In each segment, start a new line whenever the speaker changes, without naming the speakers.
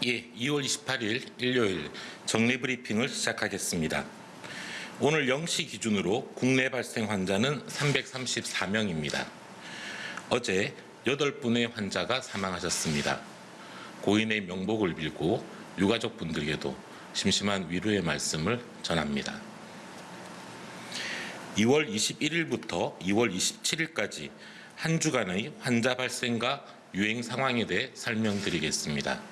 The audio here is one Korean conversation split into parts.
예, 2월 28일 일요일 정례브리핑을 시작하겠습니다. 오늘 0시 기준으로 국내 발생 환자는 334명입니다. 어제 8분의 환자가 사망하셨습니다. 고인의 명복을 빌고 유가족분들께도 심심한 위로의 말씀을 전합니다. 2월 21일부터 2월 27일까지 한 주간의 환자 발생과 유행 상황에 대해 설명드리겠습니다.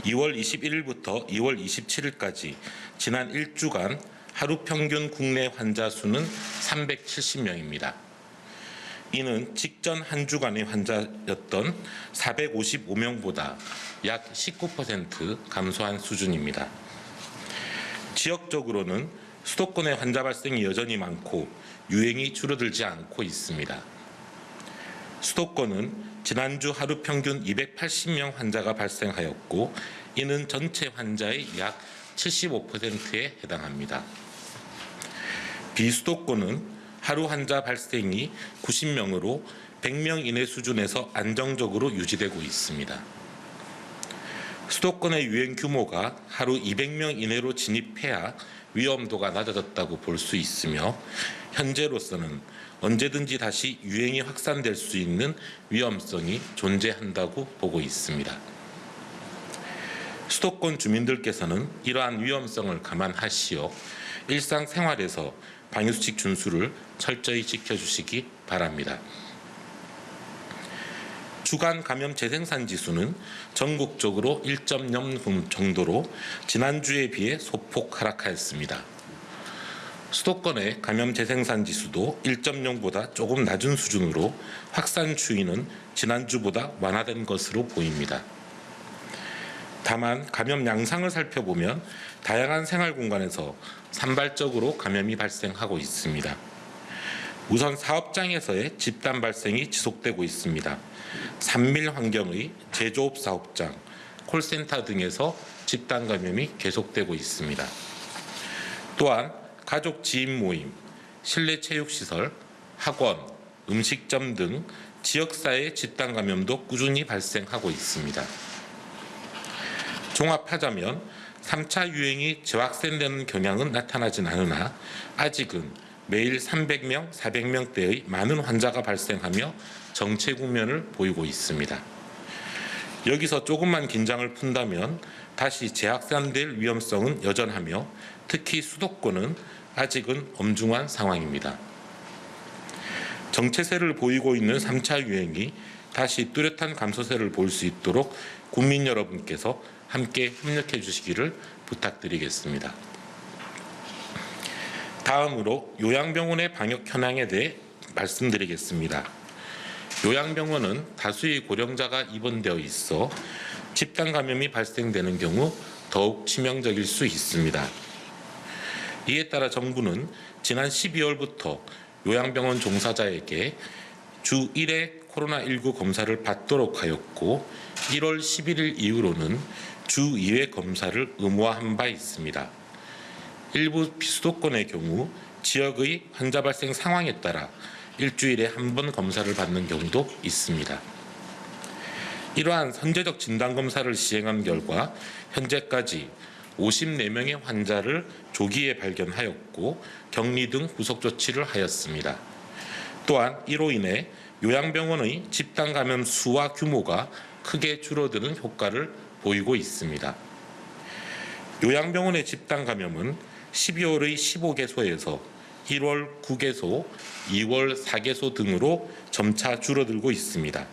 2월 21일부터 2월 27일까지 지난 1주간 하루 평균 국내 환자 수는 370명입니다. 이는 직전 한 주간의 환자였던 455명보다 약 19% 감소한 수준입니다. 지역적으로는 수도권의 환자 발생이 여전히 많고 유행이 줄어들지 않고 있습니다. 수도권은 지난주 하루 평균 280명 환자가 발생하였고 이는 전체 환자의 약 75%에 해당합니다. 비수도권은 하루 환자 발생이 90명으로 100명 이내 수준에서 안정적으로 유지되고 있습니다. 수도권의 유행 규모가 하루 200명 이내로 진입해야 위험도가 낮아졌다고 볼 수 있으며 현재로서는 언제든지 다시 유행이 확산될 수 있는 위험성이 존재한다고 보고 있습니다. 수도권 주민들께서는 이러한 위험성을 감안하시어 일상생활에서 방역수칙 준수를 철저히 지켜주시기 바랍니다. 주간 감염 재생산 지수는 전국적으로 1.0 정도로 지난주에 비해 소폭 하락하였습니다. 수도권의 감염 재생산 지수도 1.0보다 조금 낮은 수준으로 확산 추이는 지난주보다 완화된 것으로 보입니다. 다만 감염 양상을 살펴보면 다양한 생활 공간에서 산발적으로 감염이 발생하고 있습니다. 우선 사업장에서의 집단 발생이 지속되고 있습니다. 산밀 환경의 제조업 사업장, 콜센터 등에서 집단 감염이 계속되고 있습니다. 또한 가족 지인 모임, 실내 체육시설, 학원, 음식점 등 지역사회 집단 감염도 꾸준히 발생하고 있습니다. 종합하자면 3차 유행이 재확산되는 경향은 나타나진 않으나 아직은 매일 300명, 400명대의 많은 환자가 발생하며 정체 국면을 보이고 있습니다. 여기서 조금만 긴장을 푼다면 다시 재확산될 위험성은 여전하며 특히 수도권은 아직은 엄중한 상황입니다. 정체세를 보이고 있는 3차 유행이 다시 뚜렷한 감소세를 보일 수 있도록 국민 여러분께서 함께 협력해 주시기를 부탁드리겠습니다. 다음으로 요양병원의 방역 현황에 대해 말씀드리겠습니다. 요양병원은 다수의 고령자가 입원되어 있어 집단 감염이 발생되는 경우 더욱 치명적일 수 있습니다. 이에 따라 정부는 지난 12월부터 요양병원 종사자에게 주 1회 코로나19 검사를 받도록 하였고 1월 11일 이후로는 주 2회 검사를 의무화한 바 있습니다. 일부 비수도권의 경우 지역의 환자 발생 상황에 따라 일주일에 한 번 검사를 받는 경우도 있습니다. 이러한 선제적 진단검사를 시행한 결과 현재까지 54명의 환자를 조기에 발견하였고 격리 등 후속 조치를 하였습니다. 또한 이로 인해 요양병원의 집단 감염 수와 규모가 크게 줄어드는 효과를 보이고 있습니다. 요양병원의 집단 감염은 12월의 15개소에서 1월 9개소, 2월 4개소 등으로 점차 줄어들고 있습니다.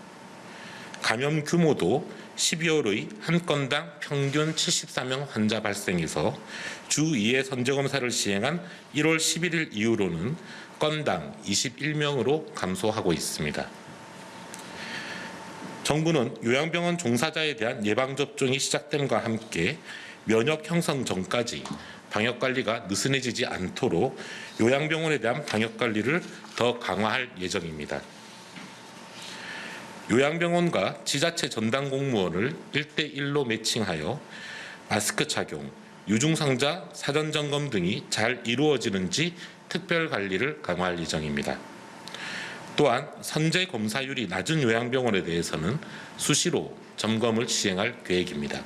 감염 규모도 12월의 한 건당 평균 74명 환자 발생에서 주 2회 선제검사를 시행한 1월 11일 이후로는 건당 21명으로 감소하고 있습니다. 정부는 요양병원 종사자에 대한 예방접종이 시작됨과 함께 면역 형성 전까지 방역관리가 느슨해지지 않도록 요양병원에 대한 방역관리를 더 강화할 예정입니다. 요양병원과 지자체 전담 공무원을 1대1로 매칭하여 마스크 착용, 유증상자 사전 점검 등이 잘 이루어지는지 특별 관리를 강화할 예정입니다. 또한 선제 검사율이 낮은 요양병원에 대해서는 수시로 점검을 시행할 계획입니다.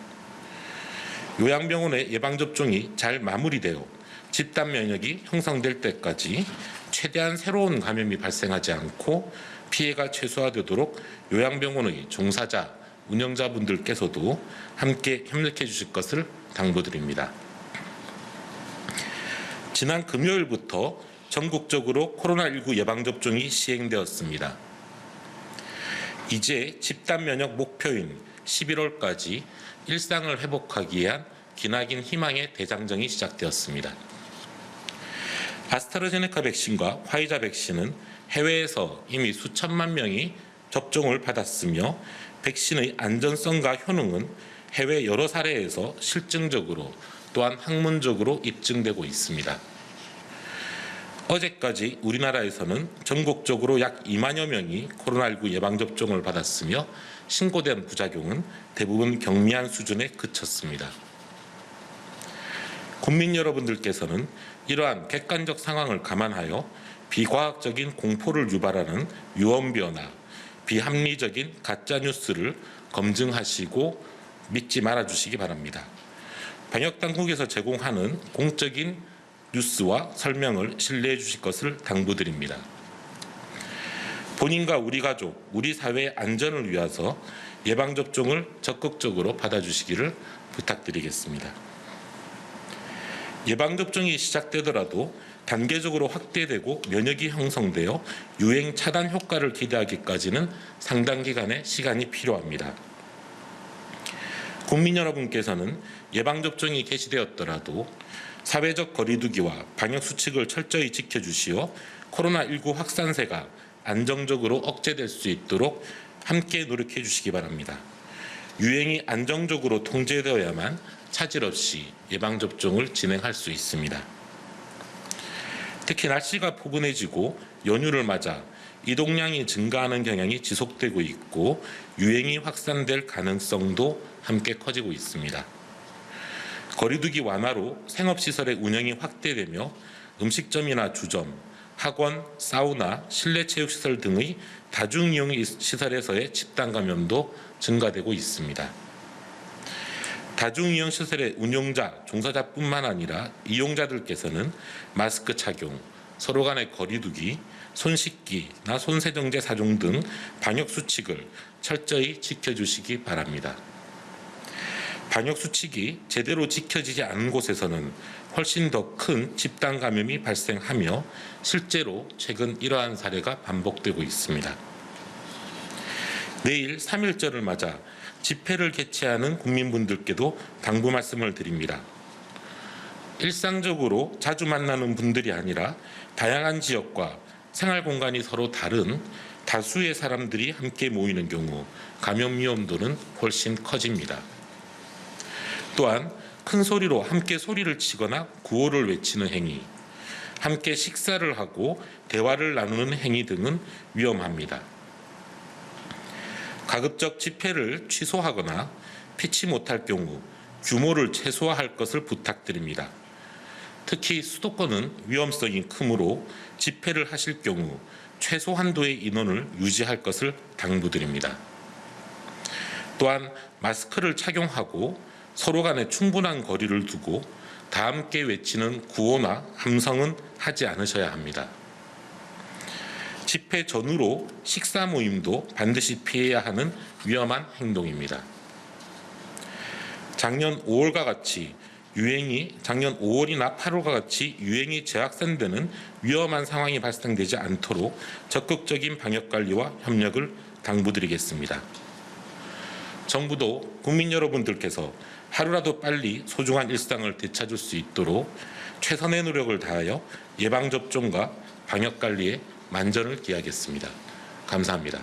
요양병원의 예방접종이 잘 마무리되어 집단 면역이 형성될 때까지 최대한 새로운 감염이 발생하지 않고 피해가 최소화되도록 요양병원의 종사자, 운영자분들께서도 함께 협력해 주실 것을 당부드립니다. 지난 금요일부터 전국적으로 코로나19 예방접종이 시행되었습니다. 이제 집단 면역 목표인 11월까지 일상을 회복하기 위한 기나긴 희망의 대장정이 시작되었습니다. 아스트라제네카 백신과 화이자 백신은 해외에서 이미 수천만 명이 접종을 받았으며 백신의 안전성과 효능은 해외 여러 사례에서 실증적으로 또한 학문적으로 입증되고 있습니다. 어제까지 우리나라에서는 전국적으로 약 2만여 명이 코로나19 예방접종을 받았으며 신고된 부작용은 대부분 경미한 수준에 그쳤습니다. 국민 여러분들께서는 이러한 객관적 상황을 감안하여 비과학적인 공포를 유발하는 유언비어나 비합리적인 가짜뉴스를 검증하시고 믿지 말아주시기 바랍니다. 방역당국에서 제공하는 공적인 뉴스와 설명을 신뢰해 주실 것을 당부드립니다. 본인과 우리 가족, 우리 사회의 안전을 위해서 예방접종을 적극적으로 받아주시기를 부탁드리겠습니다. 예방접종이 시작되더라도 단계적으로 확대되고 면역이 형성되어 유행 차단 효과를 기대하기까지는 상당 기간의 시간이 필요합니다. 국민 여러분께서는 예방접종이 개시되었더라도 사회적 거리두기와 방역수칙을 철저히 지켜주시어 코로나19 확산세가 안정적으로 억제될 수 있도록 함께 노력해 주시기 바랍니다. 유행이 안정적으로 통제되어야만 차질 없이 예방접종을 진행할 수 있습니다. 특히 날씨가 포근해지고 연휴를 맞아 이동량이 증가하는 경향이 지속되고 있고 유행이 확산될 가능성도 함께 커지고 있습니다. 거리두기 완화로 생업시설의 운영이 확대되며 음식점이나 주점, 학원, 사우나, 실내체육시설 등의 다중이용 시설에서의 집단 감염도 증가되고 있습니다. 다중이용 시설의 운용자, 종사자뿐만 아니라 이용자들께서는 마스크 착용, 서로 간의 거리두기, 손 씻기나 손세정제 사용 등 방역수칙을 철저히 지켜주시기 바랍니다. 방역수칙이 제대로 지켜지지 않은 곳에서는 훨씬 더 큰 집단 감염이 발생하며 실제로 최근 이러한 사례가 반복되고 있습니다. 내일 3.1절을 맞아 집회를 개최하는 국민분들께도 당부 말씀을 드립니다. 일상적으로 자주 만나는 분들이 아니라 다양한 지역과 생활 공간이 서로 다른 다수의 사람들이 함께 모이는 경우 감염 위험도는 훨씬 커집니다. 또한 큰 소리로 함께 소리를 치거나 구호를 외치는 행위, 함께 식사를 하고 대화를 나누는 행위 등은 위험합니다. 가급적 집회를 취소하거나 피치 못할 경우 규모를 최소화할 것을 부탁드립니다. 특히 수도권은 위험성이 크므로 집회를 하실 경우 최소 한도의 인원을 유지할 것을 당부드립니다. 또한 마스크를 착용하고 서로 간에 충분한 거리를 두고 다 함께 외치는 구호나 함성은 하지 않으셔야 합니다. 집회 전후로 식사 모임도 반드시 피해야 하는 위험한 행동입니다. 작년 5월과 같이 작년 5월이나 8월과 같이 유행이 재확산되는 위험한 상황이 발생되지 않도록 적극적인 방역관리와 협력을 당부드리겠습니다. 정부도 국민 여러분들께서 하루라도 빨리 소중한 일상을 되찾을 수 있도록 최선의 노력을 다하여 예방접종과 방역관리에 만전을 기하겠습니다. 감사합니다.